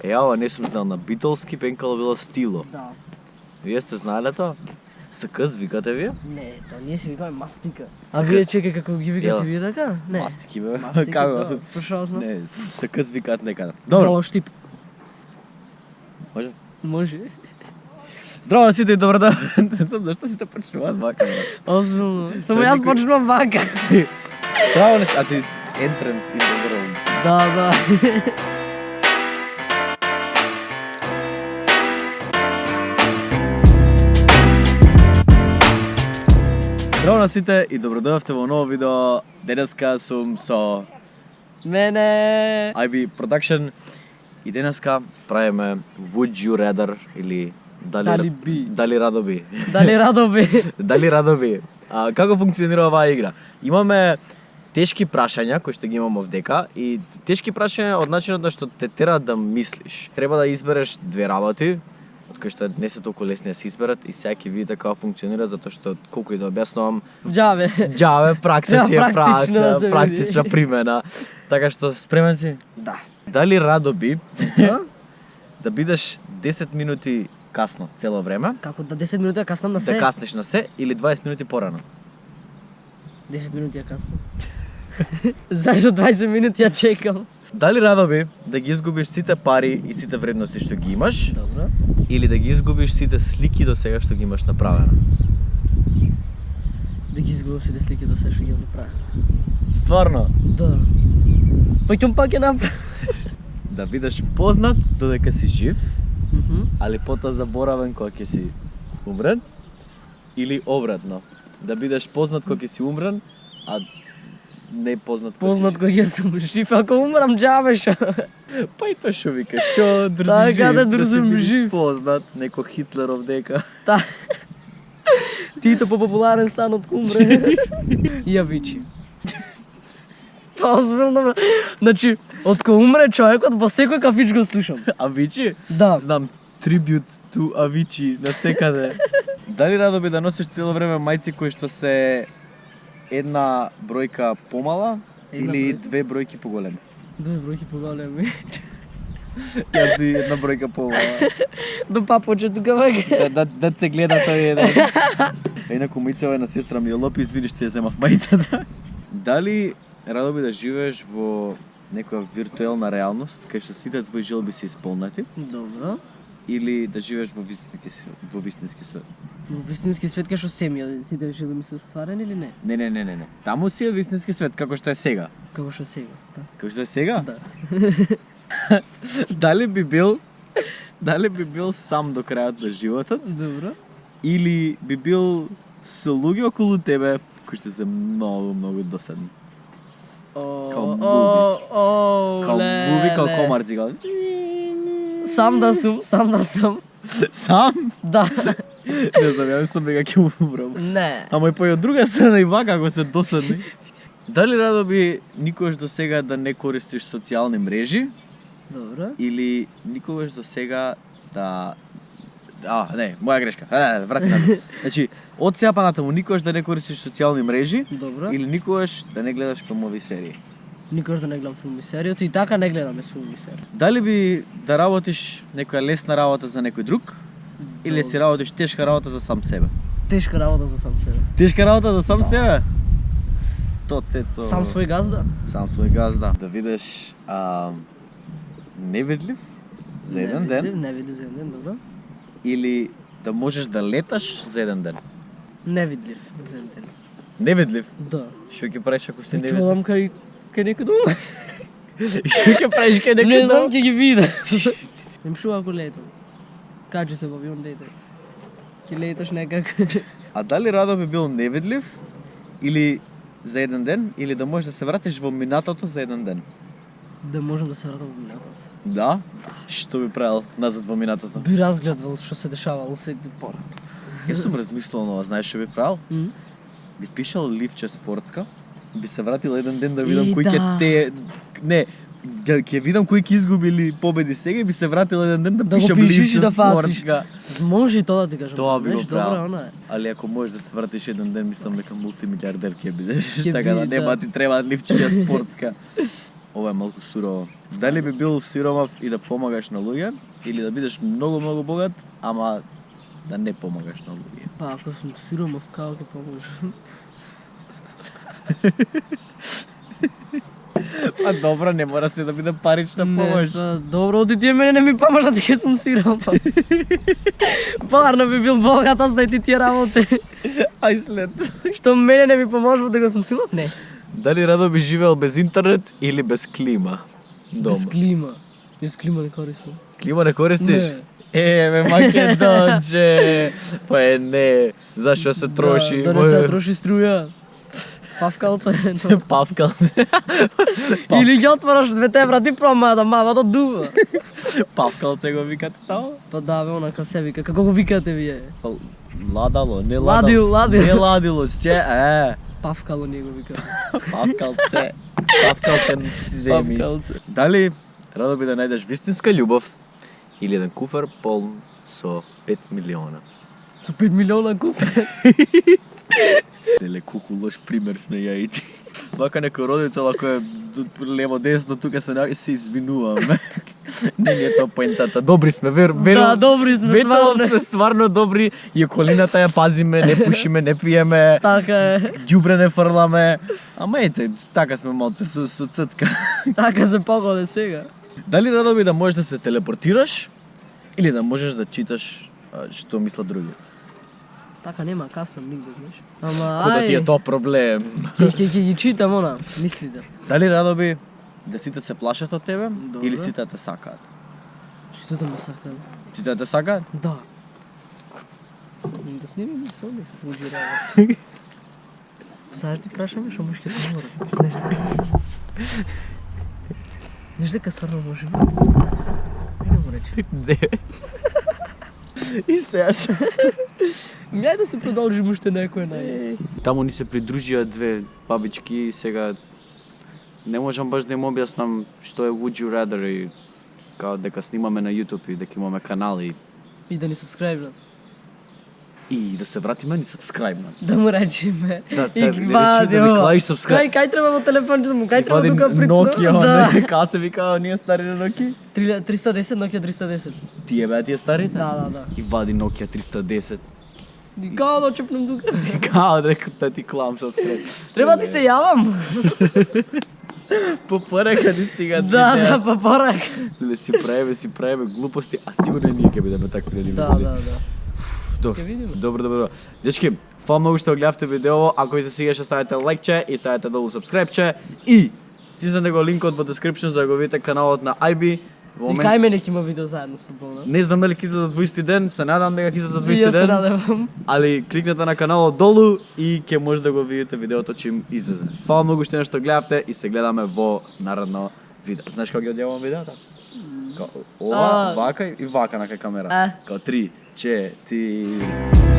Ова не сум знал на битолски пенкало било стило. Да. Вие сте знаеле тоа? СК викате вие? Не, тоа ние си викаме мастика. А Сакас- вие чекај како ги викате Јо. вие така? Не. Мастики бе. Мастики, Како? да, прошасно. Не, СК викаат некаде. Добро, Браво, Штип. може. Може. Здраво на сите и добро да. Не знам зашто сите почнуваат вака. бе. Озбилно. Само Тоа јас никој- почнувам вака. Здраво на сите, а ти entrance in the world. Да, да. Здраво на сите и добродојавте во ново видео. Денеска сум со Мене. IB Production и денеска правиме Would You Rather или Дали би. Дали радо би. Дали радо би. Дали радо би. Како функционира оваа игра? Имаме тешки прашања кои што ги имаме овдека и тешки прашања од начинот на што те тера да мислиш. Треба да избереш две работи од кои што не се толку лесни да се изберат и сега ќе видите како функционира затоа што колку и да објаснувам Џаве. џаве пракса си е Практично да пракса, се практична види. примена. Така што спремен си? Да. Дали радо би А? да бидеш 10 минути касно цело време, Како да 10 минути ја каснам на се? да каснеш на се или 20 минути порано? 10 минути ја каснам. Зашто 20 минути ја чекам? Дали радо би да ги изгубиш сите пари и сите вредности што ги имаш Добро. или да ги изгубиш сите слики до сега што ги имаш направено? Да ги изгубам сите слики до се што ги имам направено. Стварно, Да. Паќам пак ја направам. да бидеш познат додека си жив, Мгм. али потоа заборавен кога ќе си умрен, или обратно, да бидеш познат кога ќе си умрен, а не познат кога Познат си кој ја сум жив, ако умрам џабе шо. жив. Па и тоа шо вика, шо држи Така жив, да си држам бидеш жив. познат, неко Хитлеров дека. Та. Тито попопуларен стан од умре. Ја вичи. Па озбилно бе. Значи, од кога умре човекот, во секој кафич го слушам. Авичи? Да. Знам, трибют ту Авичи на секаде. Дали радо би да носиш цело време мајци кои што се една бројка помала Една или бројка? две бројки поголеми? Две бројки поголеми. Јас би една бројка помала. До папоче тука веќе. Да се гледа тој еден. Инаку мајцава една сестра ми ја лопи, извини што ја земав мајцата. Дали радо би да живееш во некоја виртуелна реалност кај што сите твои желби се исполнети Добро. или да живееш во вистински свет? Во вистински свет кај што семја, сите желби ми се остварени или не? Не. Таму си е вистински свет како што е сега. Како што сега. Да. Како што е сега? Да. Дали би бил сам до крајот на животот Добро. или би бил со луѓе околу тебе кои што се многу досадни? Као Као муви, као комарци, као... Сам да сум. Сам? Да. Не знам, ја мислам дека ќе умрам. Не. Ама и по од друга страна и вака ако се досадни. Дали радо би никогаш до сега да не користиш социјални мрежи Добро. или никогаш до сега да... не, моја грешка. Врати назад. Значи, од сега па натаму никогаш да не користиш социјални мрежи Добро. или никогаш да не гледаш филмови и серии. Никогаш да не гледам филми серијата и така не гледаме филми серијата. Дали би да работиш некоја лесна работа за некој друг или си работиш тешка работа за сам себе? Тешка работа за сам себе. Тешка работа за сам себе? То Цецо... Сам свој газда? Сам свој газда. Да бидеш невидлив за еден ден Не видлив за еден ден, добро. или да можеш да леташ за еден ден? Невидлив за еден ден. Невидлив? Да. Што ќе правиш ако си Ќе невидлив? одам кај некој дома. Што ќе правиш кај Не некој знам, дом? ќе ги видам. Не пишува ако летам. Кај се во авион летам. Ќе леташ некак. А дали радо би бил невидлив или за еден ден или да можеш да се вратиш во минатото за еден ден? Да можам да се вратам во минатото. Да? Што би правил назад во минатото? Би разгледал што се дешавало секој пора. Јас сум размислувал на ова, знаеш што би правил? Би пишал ливче спортска, би се вратил еден ден да видам кој ќе да. те... Не, ќе видам кој ќе изгуби или победи сега и би се вратил еден ден да Да го пишам пишеш и ливче да фатиш. спортска. Може и тоа да ти кажам. Тоа би го знаеш, добро, правил. она е. Али ако можеш да се вратиш еден ден, мислам дека мултимилиардер ќе бидеш, Ќе така да би, нема да. ти треба ливче спортска. ова е малку сурово. Дали би бил сиромав и да помагаш на луѓе, или да бидеш многу богат, ама да не помагаш на луѓе? Па, ако сум сиромав, како ќе поможам? Па добро, не мора се да биде парична помош. Не, добро, оди тие мене не ми поможат дека сум сиромав. Парно би бил богат, остай ти тие работи. Ај след. Што мене не ми поможува дека сум сиромав? Не. Дали радо би живеел без интернет или без клима? Дома. Без клима. Без клима не користам. Клима не користиш? Не. Ме македонче. Па не, зашо се троши? Да не се троши струја. Павкалце. Павкалце. Или ги отвараш двете врати прома да мамата дува. Павкалце го викате тамо? Па да, бе, онака се вика. Како го викате вие? Ладало, не ладало. Ладил. Не ладило, че, Павкало ние го викаме. Павкалце. Павкалце не си земиш. Павкалце. Дали радо би да најдеш вистинска љубов или еден куфар полн со 5 милиона? Со 5 милиона купе. Леле, колку лош пример сме ја и ти. Вака некој родител, ако е лево десно, тука се извинуваме. Не е тоа поентата. Добри сме, верувам. Да, добри сме, Ветувам стварно. сме стварно добри и околината ја пазиме, не пушиме, не пиеме, Така е. ѓубре не фрламе. Ама ете, така сме малце со ццка. Така се погоде сега. Дали радо би да можеш да се телепортираш или да можеш да читаш што мислат други? Така нема, каснам нигде, знаеш. Ама Кој да ти е ај, тоа проблем? ќе ги читам она, мислите. Дали радо би да сите се плашат од тебе Добре. или сите да те сакаат? Што да ме сакам? Сите да те сакаат? Да. Да сме ми соли, луѓе работи. Знаеш ти прашаме што можеш ќе помора. Знаеш дека стварно може? Не му речи. Не. И сеаш. Ајде да се продолжим уште некој нај. Таму ни се придружија две бабички и сега не можам баш да им објаснам што е Would You Rather и као дека снимаме на YouTube и дека имаме канали И да ни сабскрайбнат. и да се вратиме ни сабскрайбнат. Да му речеме. Да, И да, ги да вади, речи да ви ова. клаиш subscribe. Кај треба во телефончето му, кај И треба вади тука прицна? Nokia, Да. као се вика, ние стари на Nokia. 310, Nokia 310. Тие беа тие старите? Да. И вади Nokia 310. И као да чепнем тука. Као дека да ти клам сабскрайб. Треба ти се јавам. По порака ни стигат Да, видеа. па порак. Леле, си правиме глупости, а сигурно и ние ќе бидеме такви нели Да. Добро. Ќе видиме. Добро. Дечки, фала многу што гледавте видео. Ако ви се свиѓаше, ставете лајкче и ставете долу сабскрајбче и стиснете го линкот во description за да го видите каналот на IB. Во И момент кај мене ќе има видео заедно со Bona. не знам дали ќе излезе за 20 ден, се надам дека ќе излезе за И јас 20 се ден, надевам. али кликнете на каналот долу и ќе може да го видите видеото чим излезе. Фала многу што гледавте и се гледаме во наредно видео. Знаеш како ги одјавам видеото? Ова, вака и вака на камера. Као 3, 4.